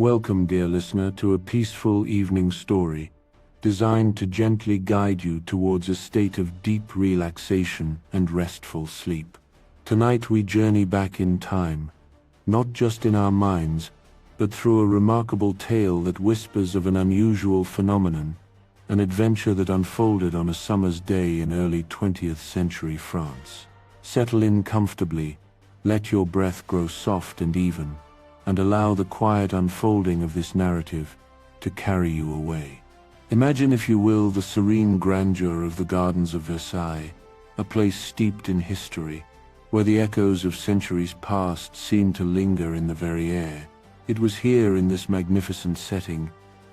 Welcome, dear listener, to a peaceful evening story designed to gently guide you towards a state of deep relaxation and restful sleep. Tonight we journey back in time, not just in our minds, but through a remarkable tale that whispers of an unusual phenomenon, an adventure that unfolded on a summer's day in early 20th century France. Settle in comfortably, let your breath grow soft and even, and allow the quiet unfolding of this narrative to carry you away. Imagine, if you will, the serene grandeur of the Gardens of Versailles, a place steeped in history, where the echoes of centuries past seem to linger in the very air. It was here, in this magnificent setting,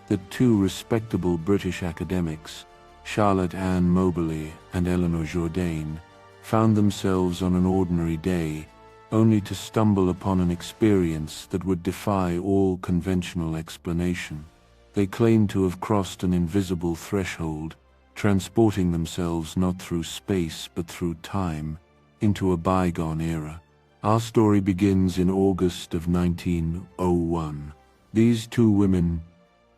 that two respectable British academics, Charlotte Anne Moberly and Eleanor Jourdain, found themselves on an ordinary day, only to stumble upon an experience that would defy all conventional explanation. They claimed to have crossed an invisible threshold, transporting themselves not through space but through time, into a bygone era. Our story begins in August of 1901. These two women,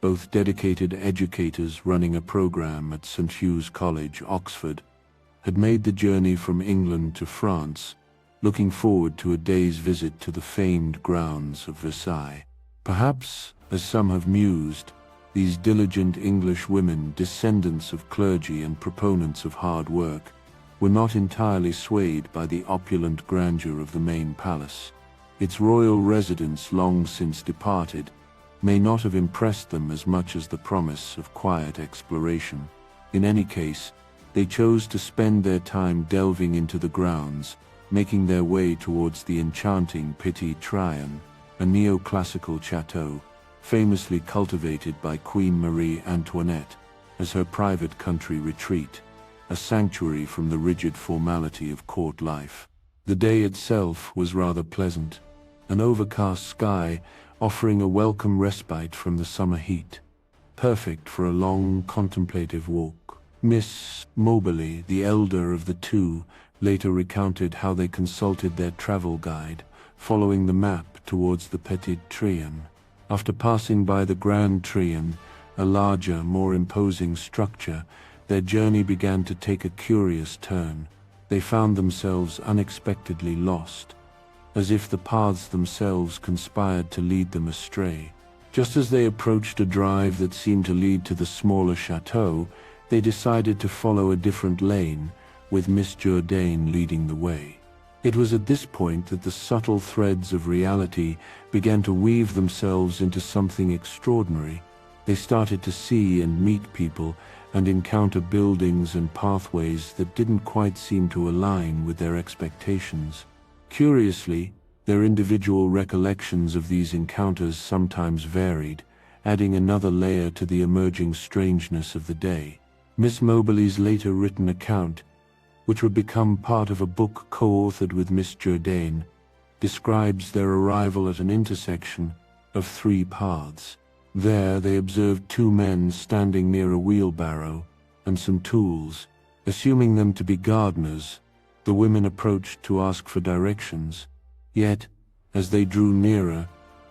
both dedicated educators running a program at Hughes College, Oxford, had made the journey from England to France, looking forward to a day's visit to the famed grounds of Versailles. Perhaps, as some have mused, these diligent English women, descendants of clergy and proponents of hard work, were not entirely swayed by the opulent grandeur of the main palace. Its royal residents, long since departed, may not have impressed them as much as the promise of quiet exploration. In any case, they chose to spend their time delving into the grounds, making their way towards the enchanting Petit Trianon, a neoclassical chateau, famously cultivated by Queen Marie Antoinette as her private country retreat, a sanctuary from the rigid formality of court life. The day itself was rather pleasant, an overcast sky offering a welcome respite from the summer heat, perfect for a long contemplative walk. Miss Moberly, the elder of the two, later recounted how they consulted their travel guide, following the map towards the Petit Trianon. After passing by the Grand Trianon, a larger, more imposing structure, their journey began to take a curious turn. They found themselves unexpectedly lost, as if the paths themselves conspired to lead them astray. Just as they approached a drive that seemed to lead to the smaller chateau, they decided to follow a different lane, with Miss Jourdain leading the way. It was at this point that the subtle threads of reality began to weave themselves into something extraordinary. They started to see and meet people, and encounter buildings and pathways that didn't quite seem to align with their expectations. Curiously, their individual recollections of these encounters sometimes varied, adding another layer to the emerging strangeness of the day. Miss Moberly's later written account, which would become part of a book co-authored with Miss Jourdain, describes their arrival at an intersection of three paths. There they observed two men standing near a wheelbarrow and some tools. Assuming them to be gardeners, the women approached to ask for directions. Yet, as they drew nearer,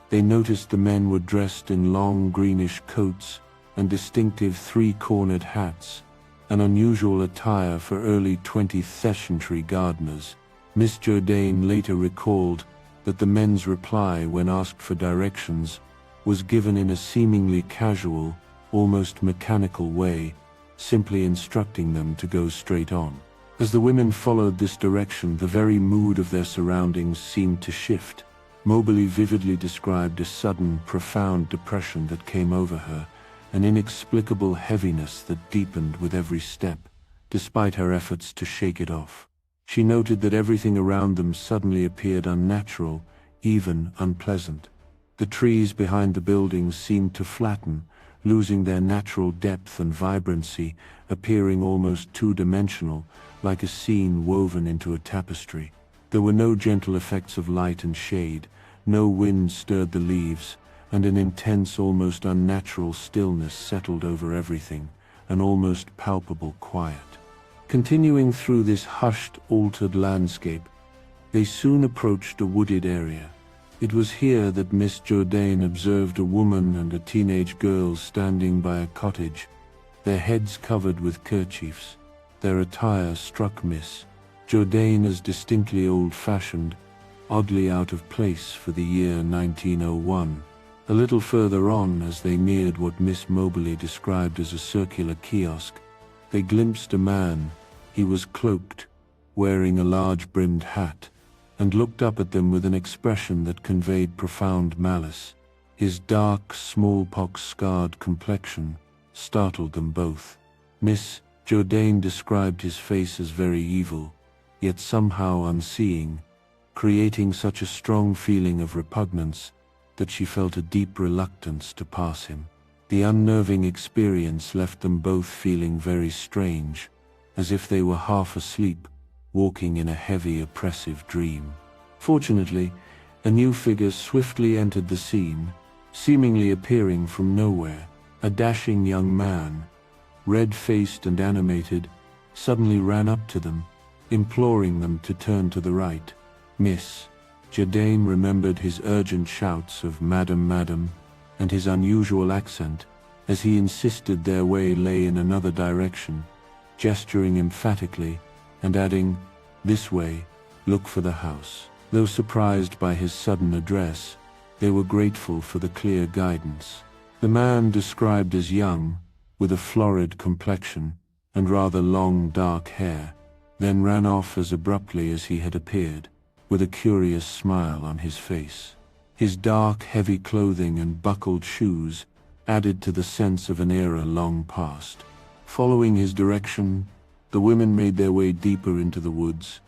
they noticed the men were dressed in long greenish coats and distinctive three-cornered hats, an unusual attire for early 20th century gardeners. Miss Jourdain later recalled that the men's reply when asked for directions was given in a seemingly casual, almost mechanical way, simply instructing them to go straight on. As the women followed this direction, the very mood of their surroundings seemed to shift. Moberly vividly described a sudden, profound depression that came over her, an inexplicable heaviness that deepened with every step, despite her efforts to shake it off. She noted that everything around them suddenly appeared unnatural, even unpleasant. The trees behind the buildings seemed to flatten, losing their natural depth and vibrancy, appearing almost two-dimensional, like a scene woven into a tapestry. There were no gentle effects of light and shade, no wind stirred the leaves, and an intense, almost unnatural stillness settled over everything, an almost palpable quiet. Continuing through this hushed, altered landscape, they soon approached a wooded area. It was here that Miss Jourdain observed a woman and a teenage girl standing by a cottage, their heads covered with kerchiefs. Their attire struck Miss Jourdain as distinctly old-fashioned, oddly out of place for the year 1901. A little further on, as they neared what Miss Moberly described as a circular kiosk, they glimpsed a man. He was cloaked, wearing a large-brimmed hat, and looked up at them with an expression that conveyed profound malice. His dark, smallpox-scarred complexion startled them both. Miss Jourdain described his face as very evil, yet somehow unseeing, creating such a strong feeling of repugnance that she felt a deep reluctance to pass him. The unnerving experience left them both feeling very strange, as if they were half asleep, walking in a heavy, oppressive dream. Fortunately, a new figure swiftly entered the scene, seemingly appearing from nowhere. A dashing young man, red-faced and animated, suddenly ran up to them, imploring them to turn to the right. Miss Jourdain remembered his urgent shouts of "Madam, Madam," and his unusual accent, as he insisted their way lay in another direction, gesturing emphatically and adding, "This way, look for the house." Though surprised by his sudden address, they were grateful for the clear guidance. The man, described as young, with a florid complexion and rather long dark hair, then ran off as abruptly as he had appeared, with a curious smile on his face. His dark, heavy clothing and buckled shoes added to the sense of an era long past. Following his direction, the women made their way deeper into the woods,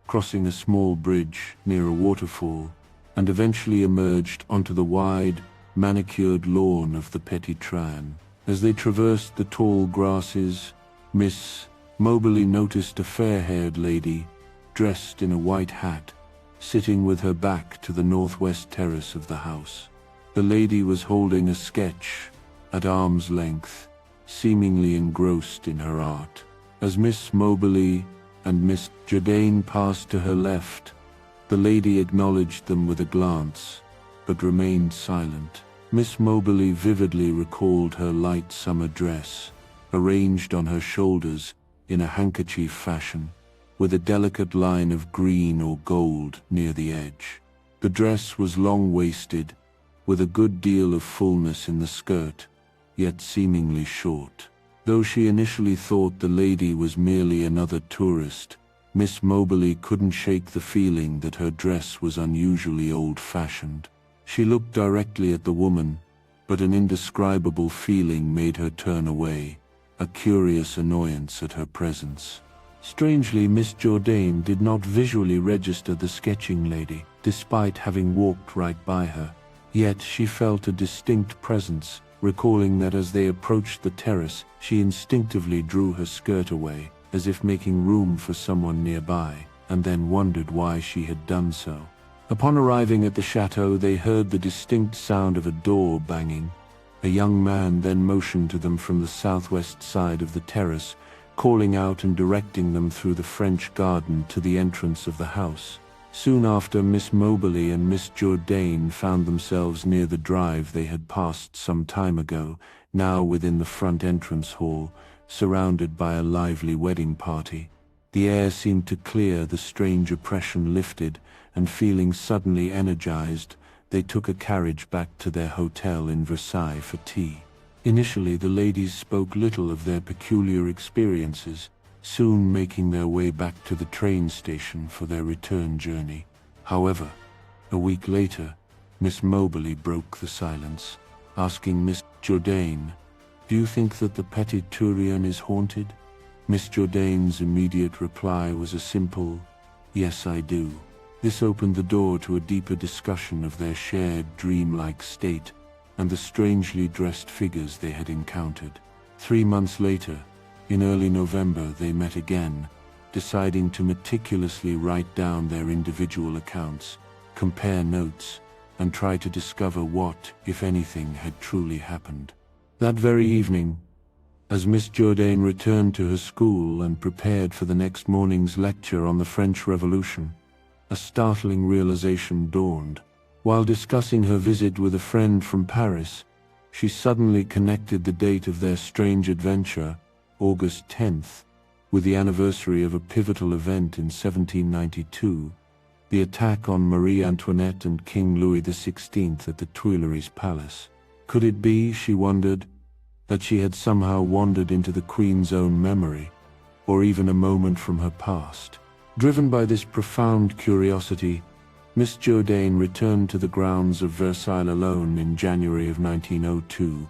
crossing a small bridge near a waterfall, and eventually emerged onto the wide, manicured lawn of the Petit Trianon. As they traversed the tall grasses, Miss Moberly noticed a fair-haired lady, dressed in a white hat, sitting with her back to the northwest terrace of the house. The lady was holding a sketch at arm's length, seemingly engrossed in her art. As Miss Moberly and Miss Jourdain passed to her left, the lady acknowledged them with a glance, but remained silent. Miss Moberly vividly recalled her light summer dress, arranged on her shoulders in a handkerchief fashion, with a delicate line of green or gold near the edge. The dress was long-waisted, with a good deal of fullness in the skirt, yet seemingly short. Though she initially thought the lady was merely another tourist, Miss Moberly couldn't shake the feeling that her dress was unusually old-fashioned. She looked directly at the woman, but an indescribable feeling made her turn away, a curious annoyance at her presence. Strangely, Miss Jourdain did not visually register the sketching lady, despite having walked right by her. Yet she felt a distinct presence, recalling that as they approached the terrace, she instinctively drew her skirt away, as if making room for someone nearby, and then wondered why she had done so. Upon arriving at the chateau, they heard the distinct sound of a door banging. A young man then motioned to them from the southwest side of the terrace, calling out and directing them through the French garden to the entrance of the house. Soon after, Miss Moberly and Miss Jourdain found themselves near the drive they had passed some time ago, now within the front entrance hall, surrounded by a lively wedding party. The air seemed to clear, the strange oppression lifted, and feeling suddenly energized, they took a carriage back to their hotel in Versailles for tea. Initially, the ladies spoke little of their peculiar experiences, soon making their way back to the train station for their return journey. However, a week later, Miss Moberly broke the silence, asking Miss Jourdain, "Do you think that the Petit Trianon is haunted?" Miss Jourdain's immediate reply was a simple, "Yes, I do." This opened the door to a deeper discussion of their shared dreamlike state and the strangely dressed figures they had encountered. 3 months later, in early November, they met again, deciding to meticulously write down their individual accounts, compare notes, and try to discover what, if anything, had truly happened. That very evening, as Miss Jourdain returned to her school and prepared for the next morning's lecture on the French Revolution, a startling realization dawned. While discussing her visit with a friend from Paris, she suddenly connected the date of their strange adventure, August 10th, with the anniversary of a pivotal event in 1792, the attack on Marie Antoinette and King Louis XVI at the Tuileries Palace. Could it be, she wondered, that she had somehow wandered into the Queen's own memory, or even a moment from her past? Driven by this profound curiosity, Miss Jourdain returned to the grounds of Versailles alone in January of 1902.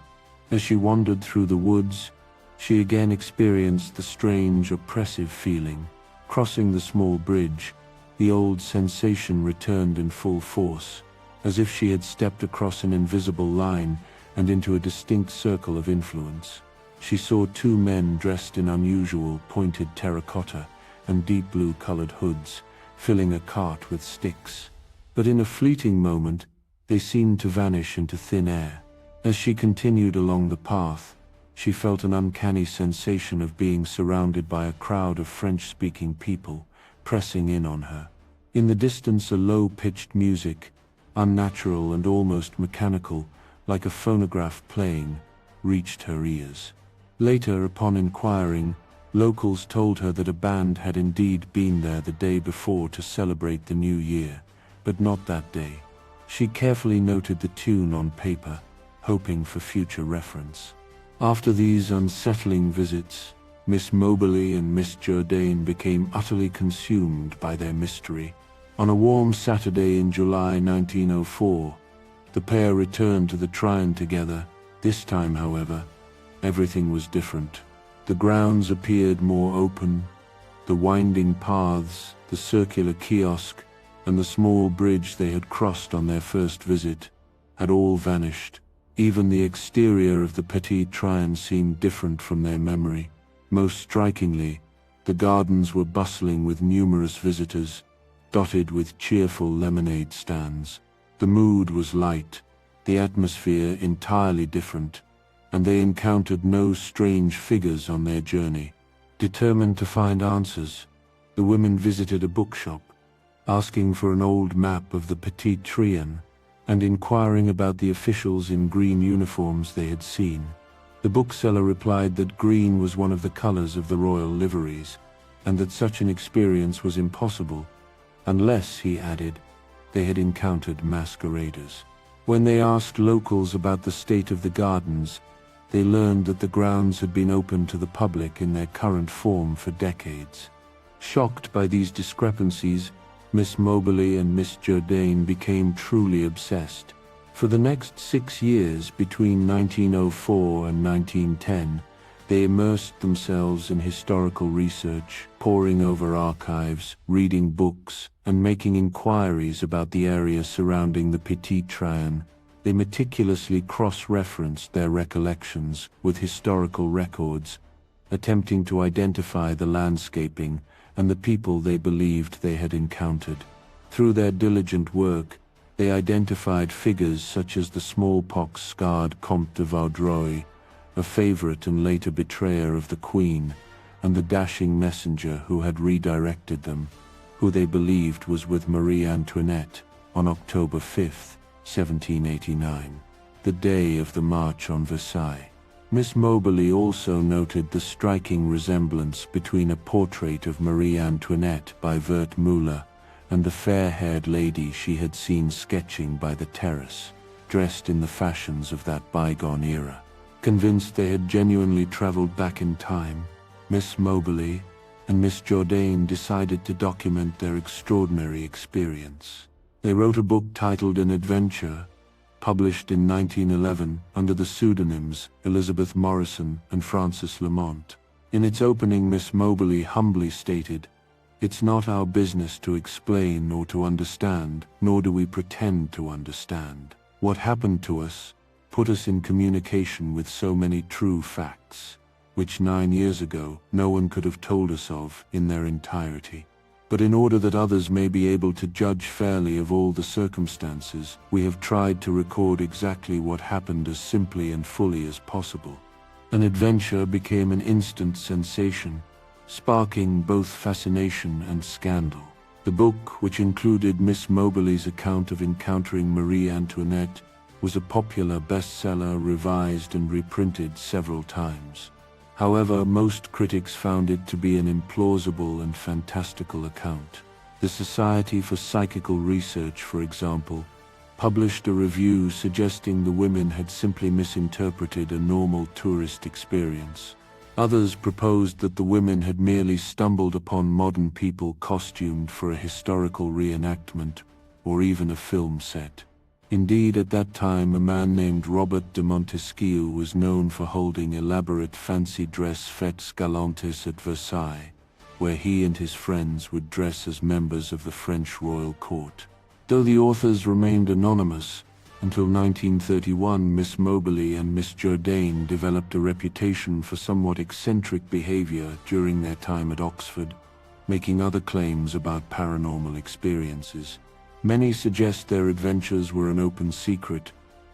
As she wandered through the woods, she again experienced the strange, oppressive feeling. Crossing the small bridge, the old sensation returned in full force, as if she had stepped across an invisible line and into a distinct circle of influence. She saw two men dressed in unusual pointed terracotta and deep blue-colored hoods, filling a cart with sticks. But in a fleeting moment, they seemed to vanish into thin air. As she continued along the path, she felt an uncanny sensation of being surrounded by a crowd of French-speaking people, pressing in on her. In the distance, a low-pitched music, unnatural and almost mechanical, like a phonograph playing, reached her ears. Later, upon inquiring, locals told her that a band had indeed been there the day before to celebrate the new year, but not that day. She carefully noted the tune on paper, hoping for future reference. After these unsettling visits, Miss Moberly and Miss Jourdain became utterly consumed by their mystery. On a warm Saturday in July 1904, the pair returned to the Trianon together. This time, however, everything was different. The grounds appeared more open. The winding paths, the circular kiosk, and the small bridge they had crossed on their first visit had all vanished. Even the exterior of the Petit Trianon seemed different from their memory. Most strikingly, the gardens were bustling with numerous visitors, dotted with cheerful lemonade stands. The mood was light, the atmosphere entirely different, and they encountered no strange figures on their journey. Determined to find answers, the women visited a bookshop, asking for an old map of the Petit Trianon, and inquiring about the officials in green uniforms they had seen. The bookseller replied that green was one of the colors of the royal liveries, and that such an experience was impossible, unless, he added, they had encountered masqueraders. When they asked locals about the state of the gardens, they learned that the grounds had been open to the public in their current form for decades. Shocked by these discrepancies, Miss Moberly and Miss Jourdain became truly obsessed. For the next 6 years, between 1904 and 1910, they immersed themselves in historical research, poring over archives, reading books, and making inquiries about the area surrounding the Petit Trianon. They meticulously cross-referenced their recollections with historical records, attempting to identify the landscaping and the people they believed they had encountered. Through their diligent work, they identified figures such as the smallpox-scarred Comte de Vaudreuil, a favorite and later betrayer of the Queen, and the dashing messenger who had redirected them, who they believed was with Marie Antoinette, on October 5, 1789, the day of the March on Versailles. Miss Moberly also noted the striking resemblance between a portrait of Marie Antoinette by Vert Muller and the fair-haired lady she had seen sketching by the terrace, dressed in the fashions of that bygone era. Convinced they had genuinely traveled back in time, Miss Moberly and Miss Jourdain decided to document their extraordinary experience. They wrote a book titled An Adventure, published in 1911 under the pseudonyms Elizabeth Morrison and Frances Lamont. In its opening, Miss Moberly humbly stated, "It's not our business to explain or to understand, nor do we pretend to understand. What happened to us put us in communication with so many true facts, which 9 years ago no one could have told us of in their entirety. But in order that others may be able to judge fairly of all the circumstances, we have tried to record exactly what happened as simply and fully as possible." An Adventure became an instant sensation, sparking both fascination and scandal. The book, which included Miss Moberly's account of encountering Marie Antoinette, was a popular bestseller, revised and reprinted several times. However, most critics found it to be an implausible and fantastical account. The Society for Psychical Research, for example, published a review suggesting the women had simply misinterpreted a normal tourist experience. Others proposed that the women had merely stumbled upon modern people costumed for a historical reenactment or even a film set. Indeed, at that time, a man named Robert de Montesquieu was known for holding elaborate fancy dress fêtes galantes at Versailles, where he and his friends would dress as members of the French royal court. Though the authors remained anonymous, until 1931 Miss Moberly and Miss Jourdain developed a reputation for somewhat eccentric behavior during their time at Oxford, making other claims about paranormal experiences. Many suggest their adventures were an open secret,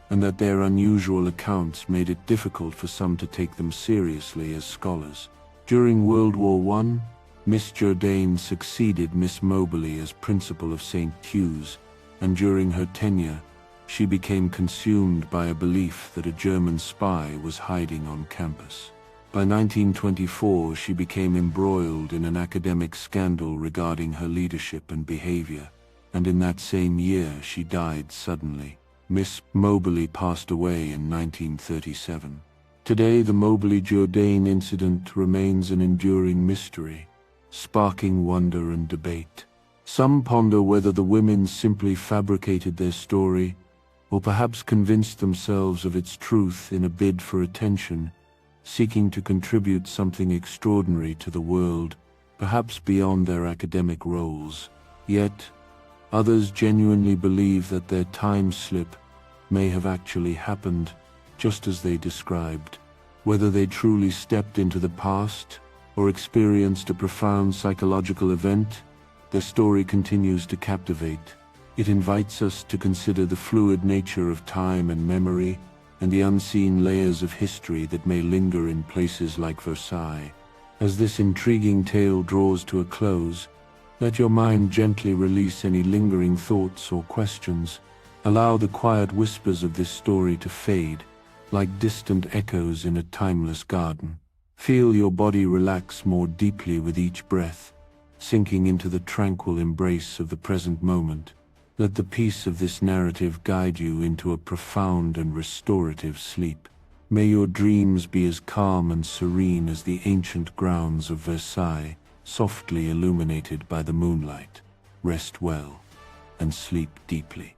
and that their unusual accounts made it difficult for some to take them seriously as scholars. During World War I, Miss Jourdain succeeded Miss Moberly as principal of St. Hughes, and during her tenure, she became consumed by a belief that a German spy was hiding on campus. By 1924, she became embroiled in an academic scandal regarding her leadership and behavior, and in that same year she died suddenly. Miss Moberly passed away in 1937. Today, the Moberly-Jourdain incident remains an enduring mystery, sparking wonder and debate. Some ponder whether the women simply fabricated their story, or perhaps convinced themselves of its truth in a bid for attention, seeking to contribute something extraordinary to the world, perhaps beyond their academic roles. Yet, others genuinely believe that their time slip may have actually happened just as they described. Whether they truly stepped into the past or experienced a profound psychological event, their story continues to captivate. It invites us to consider the fluid nature of time and memory, and the unseen layers of history that may linger in places like Versailles. As this intriguing tale draws to a close, let your mind gently release any lingering thoughts or questions. Allow the quiet whispers of this story to fade, like distant echoes in a timeless garden. Feel your body relax more deeply with each breath, sinking into the tranquil embrace of the present moment. Let the peace of this narrative guide you into a profound and restorative sleep. May your dreams be as calm and serene as the ancient grounds of Versailles, softly illuminated by the moonlight. Rest well and sleep deeply.